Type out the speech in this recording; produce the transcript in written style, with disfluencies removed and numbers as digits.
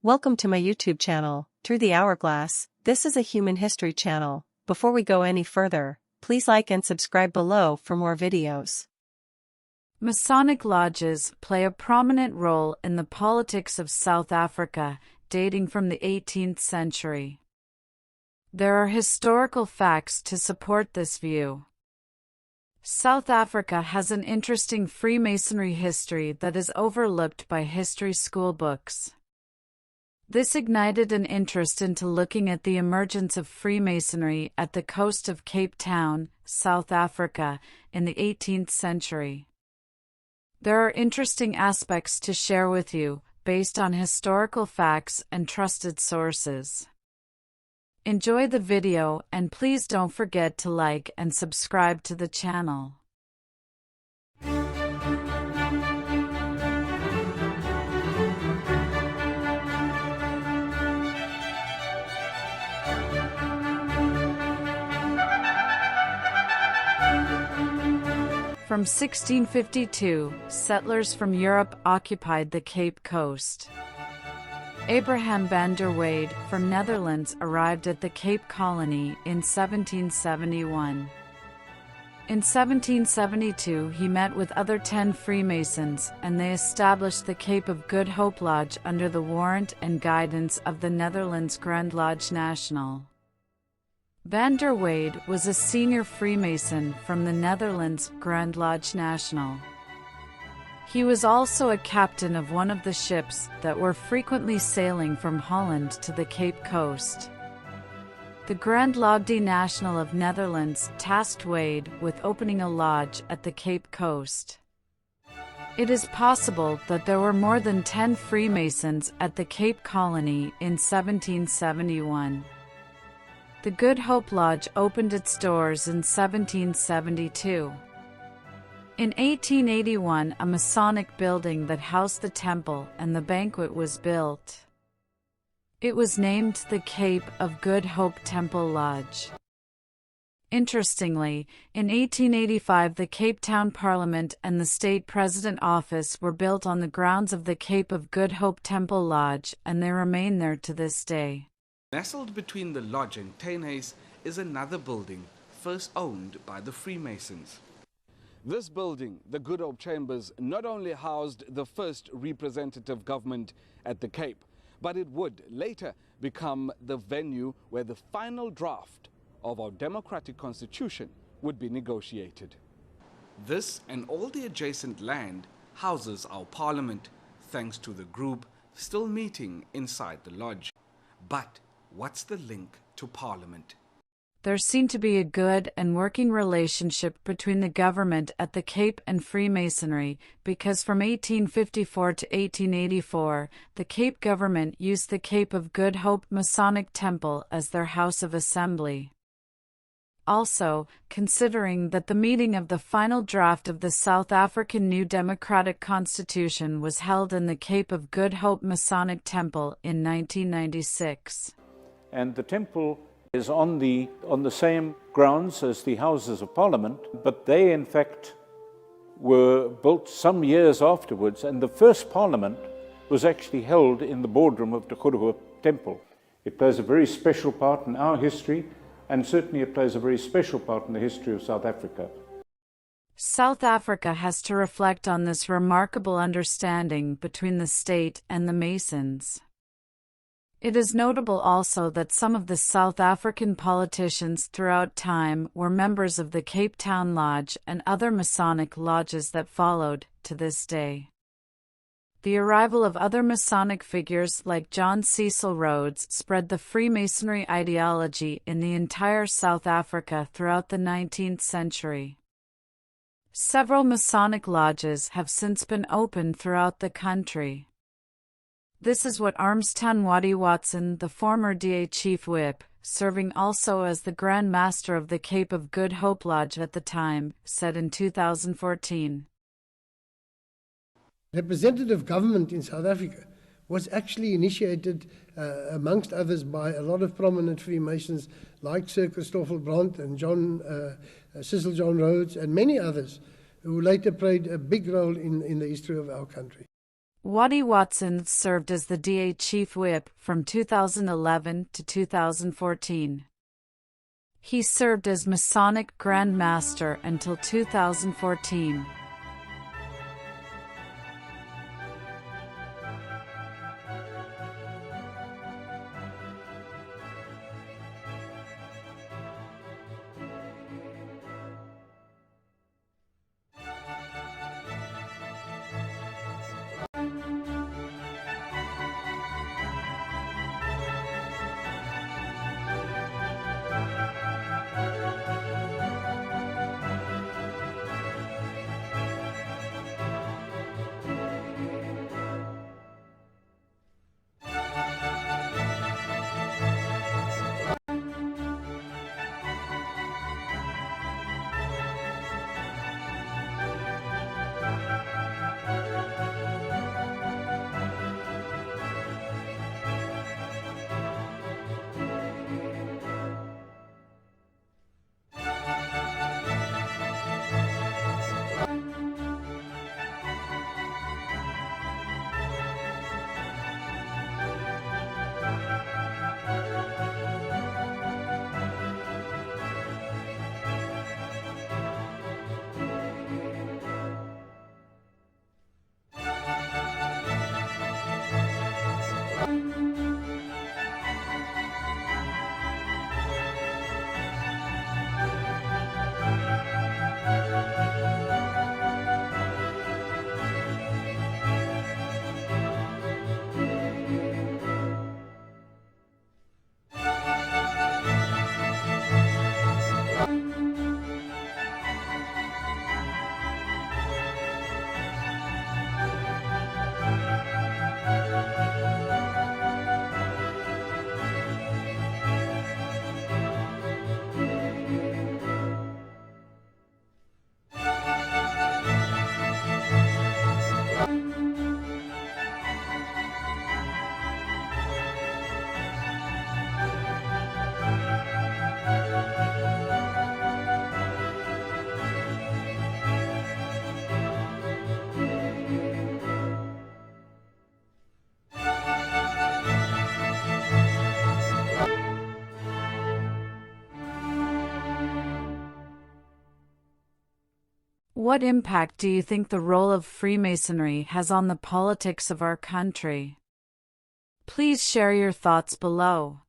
Welcome to my YouTube channel, Through the Hourglass. This is a human history channel. Before we go any further, please like and subscribe below for more videos. Masonic lodges play a prominent role in the politics of South Africa, dating from the 18th century. There are historical facts to support this view. South Africa has an interesting Freemasonry history that is overlooked by history school books. This ignited an interest into looking at the emergence of Freemasonry at the coast of Cape Town, South Africa, in the 18th century. There are interesting aspects to share with you, based on historical facts and trusted sources. Enjoy the video and please don't forget to like and subscribe to the channel. From 1652, settlers from Europe occupied the Cape Coast. Abraham van der Weyde from Netherlands arrived at the Cape Colony in 1771. In 1772 he met with other 10 Freemasons and they established the Cape of Good Hope Lodge under the warrant and guidance of the Netherlands Grand Lodge National. Van der Weyde was a senior Freemason from the Netherlands Grand Lodge National. He was also a captain of one of the ships that were frequently sailing from Holland to the Cape Coast. The Grand Lodge National of Netherlands tasked Weyde with opening a lodge at the Cape Coast. It is possible that there were more than 10 Freemasons at the Cape Colony in 1771. The Good Hope Lodge opened its doors in 1772. In 1881, a Masonic building that housed the temple and the banquet was built. It was named the Cape of Good Hope Temple Lodge. Interestingly, in 1885 the Cape Town Parliament and the State President Office were built on the grounds of the Cape of Good Hope Temple Lodge, and they remain there to this day. Nestled between the lodge and Teenhuis is another building, first owned by the Freemasons. This building, the Good Hope Chambers, not only housed the first representative government at the Cape, but it would later become the venue where the final draft of our democratic constitution would be negotiated. This and all the adjacent land houses our parliament, thanks to the group still meeting inside the lodge. But what's the link to Parliament? There seemed to be a good and working relationship between the government at the Cape and Freemasonry, because from 1854 to 1884, the Cape government used the Cape of Good Hope Masonic Temple as their house of assembly. Also, considering that the meeting of the final draft of the South African New Democratic Constitution was held in the Cape of Good Hope Masonic Temple in 1996. And the temple is on the same grounds as the Houses of Parliament, but they in fact were built some years afterwards, and the first Parliament was actually held in the boardroom of the Good Hope Temple. It plays a very special part in our history, and certainly it plays a very special part in the history of South Africa. South Africa has to reflect on this remarkable understanding between the state and the Masons. It is notable also that some of the South African politicians throughout time were members of the Cape Town Lodge and other Masonic lodges that followed to this day. The arrival of other Masonic figures like John Cecil Rhodes spread the Freemasonry ideology in the entire South Africa throughout the 19th century. Several Masonic lodges have since been opened throughout the country. This is what Armstown Waddy Watson, the former DA Chief Whip, serving also as the Grand Master of the Cape of Good Hope Lodge at the time, said in 2014. Representative government in South Africa was actually initiated, amongst others, by a lot of prominent Freemasons like Sir Christoffel Brandt and Cecil John Rhodes and many others who later played a big role in the history of our country. Waddy Watson served as the DA Chief Whip from 2011 to 2014. He served as Masonic Grand Master until 2014. What impact do you think the role of Freemasonry has on the politics of our country? Please share your thoughts below.